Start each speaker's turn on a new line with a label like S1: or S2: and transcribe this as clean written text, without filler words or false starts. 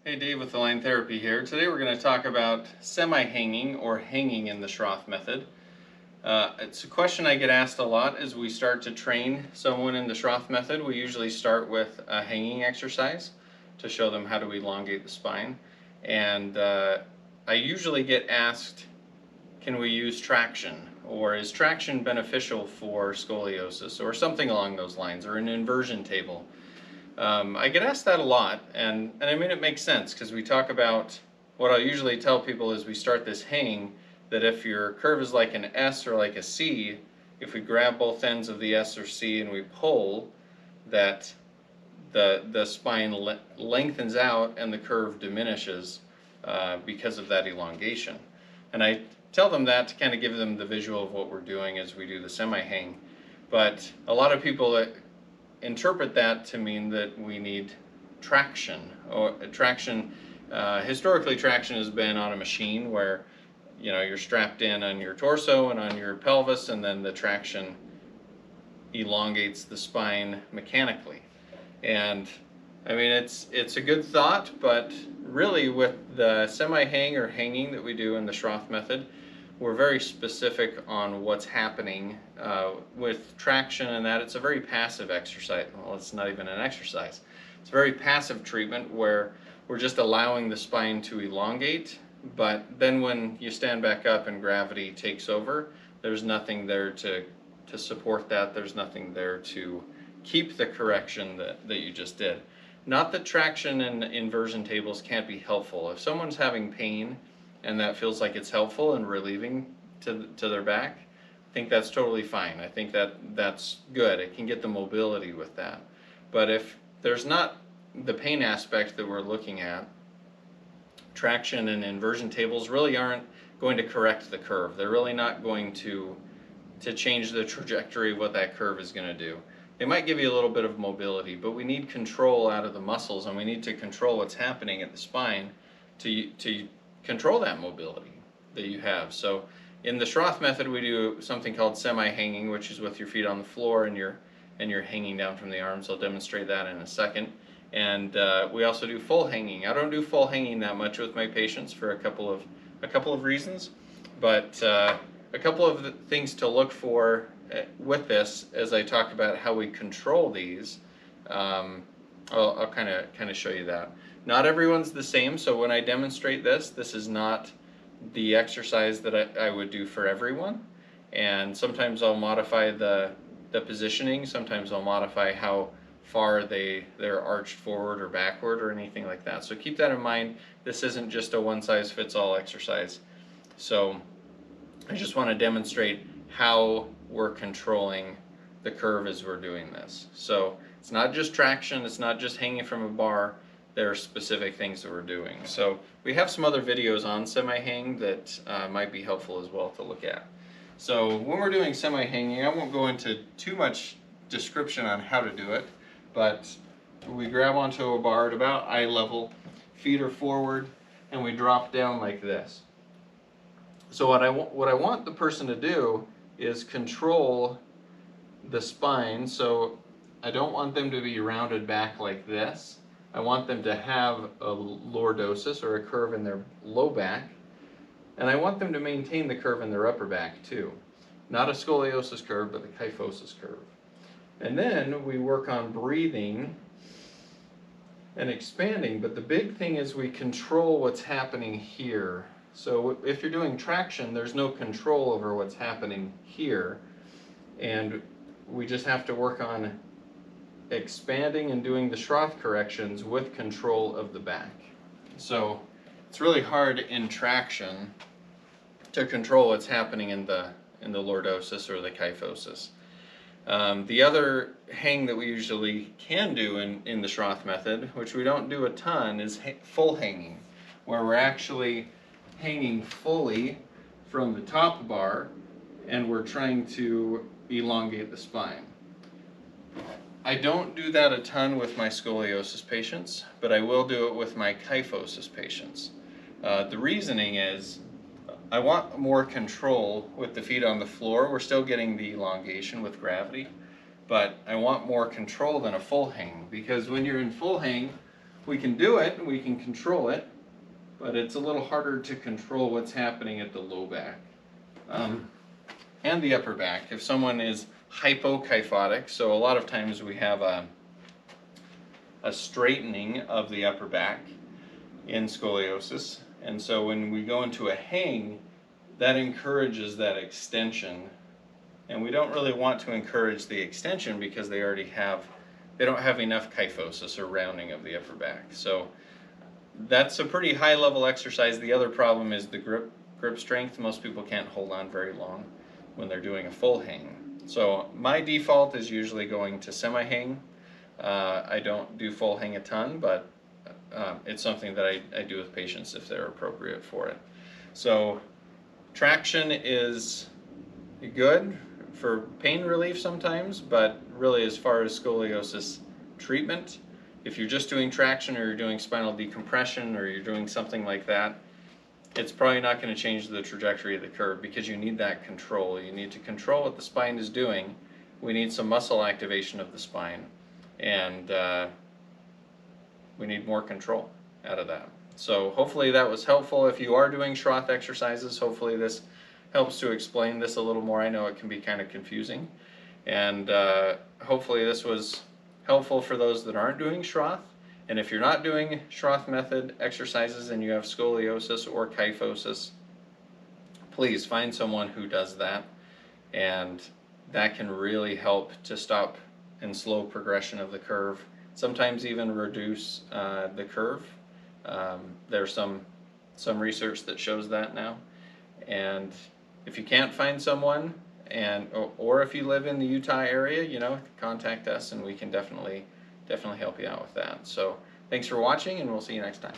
S1: Hey Dave with Align Therapy here. Today we're going to talk about semi-hanging or hanging in the Schroth method. It's a question I get asked a lot as we start to train someone in the Schroth method. We usually start with a hanging exercise to show them how to elongate the spine. And I usually get asked, can we use traction? Or is traction beneficial for scoliosis? Or something along those lines, or an inversion table. I get asked that a lot, and I mean it makes sense because we talk about, what I'll usually tell people is we start this hang, that if your curve is like an S or like a C, if we grab both ends of the S or C and we pull, that the spine lengthens out and the curve diminishes because of that elongation. And I tell them that to kind of give them the visual of what we're doing as we do the semi-hang. But a lot of people interpret that to mean that we need traction. Historically, traction has been on a machine where you're strapped in on your torso and on your pelvis, and then the traction elongates the spine mechanically. And I mean it's a good thought, but really with the semi-hang or hanging that we do in the Schroth method, we're very specific on what's happening with traction, and that it's a very passive exercise. Well, it's not even an exercise. It's a very passive treatment where we're just allowing the spine to elongate, but then when you stand back up and gravity takes over, there's nothing there to support that. There's nothing there to keep the correction that you just did. Not that traction and inversion tables can't be helpful. If someone's having pain and that feels like it's helpful and relieving to their back, I think that's totally fine. I think that's good. It can get the mobility with that. But if there's not the pain aspect that we're looking at, traction and inversion tables really aren't going to correct the curve. They're really not going to change the trajectory of what that curve is going to do. They might give you a little bit of mobility, but we need control out of the muscles, and we need to control what's happening at the spine to control that mobility that you have. So in the Schroth method, we do something called semi-hanging, which is with your feet on the floor and you're hanging down from the arms. I'll demonstrate that in a second. And we also do full hanging. I don't do full hanging that much with my patients for a couple of reasons, but a couple of things to look for with this as I talk about how we control these. I'll kind of show you that. Not everyone's the same, so when I demonstrate this is not the exercise that I would do for everyone. And sometimes I'll modify the positioning, sometimes I'll modify how far they're arched forward or backward or anything like that. So keep that in mind. This isn't just a one-size-fits-all exercise. So I just want to demonstrate how we're controlling the curve as we're doing this. So it's not just traction, it's not just hanging from a bar. There are specific things that we're doing. So we have some other videos on semi-hang that might be helpful as well to look at. So when we're doing semi-hanging, I won't go into too much description on how to do it, but we grab onto a bar at about eye level, feet are forward, and we drop down like this. So what I want the person to do is control the spine. So I don't want them to be rounded back like this. I want them to have a lordosis, or a curve in their low back, and I want them to maintain the curve in their upper back too. Not a scoliosis curve, but the kyphosis curve. And then we work on breathing and expanding, but the big thing is we control what's happening here. So if you're doing traction, there's no control over what's happening here, and we just have to work on expanding and doing the Schroth corrections with control of the back. So it's really hard in traction to control what's happening in the lordosis or the kyphosis. The other hang that we usually can do in the Schroth method, which we don't do a ton, is full hanging, where we're actually hanging fully from the top bar and we're trying to elongate the spine. I don't do that a ton with my scoliosis patients, but I will do it with my kyphosis patients. The reasoning is I want more control with the feet on the floor. We're still getting the elongation with gravity, but I want more control than a full hang, because when you're in full hang, we can do it, we can control it, but it's a little harder to control what's happening at the low back and the upper back. If someone is hypokyphotic, so a lot of times we have a straightening of the upper back in scoliosis, and so when we go into a hang, that encourages that extension, and we don't really want to encourage the extension because they don't have enough kyphosis or rounding of the upper back. So that's a pretty high level exercise. The other problem is the grip strength. Most people can't hold on very long when they're doing a full hang. So my default is usually going to semi-hang. I don't do full hang a ton, but it's something that I do with patients if they're appropriate for it. So traction is good for pain relief sometimes, but really as far as scoliosis treatment, if you're just doing traction or you're doing spinal decompression or you're doing something like that, it's probably not going to change the trajectory of the curve because you need that control. You need to control what the spine is doing. We need some muscle activation of the spine, and we need more control out of that. So hopefully that was helpful. If you are doing Schroth exercises, hopefully this helps to explain this a little more. I know it can be kind of confusing, and hopefully this was helpful for those that aren't doing Schroth. And if you're not doing Schroth method exercises and you have scoliosis or kyphosis, please find someone who does that, and that can really help to stop and slow progression of the curve, sometimes even reduce the curve. There's some research that shows that now. And if you can't find someone, or if you live in the Utah area, contact us and we can definitely help you out with that. So thanks for watching, and we'll see you next time.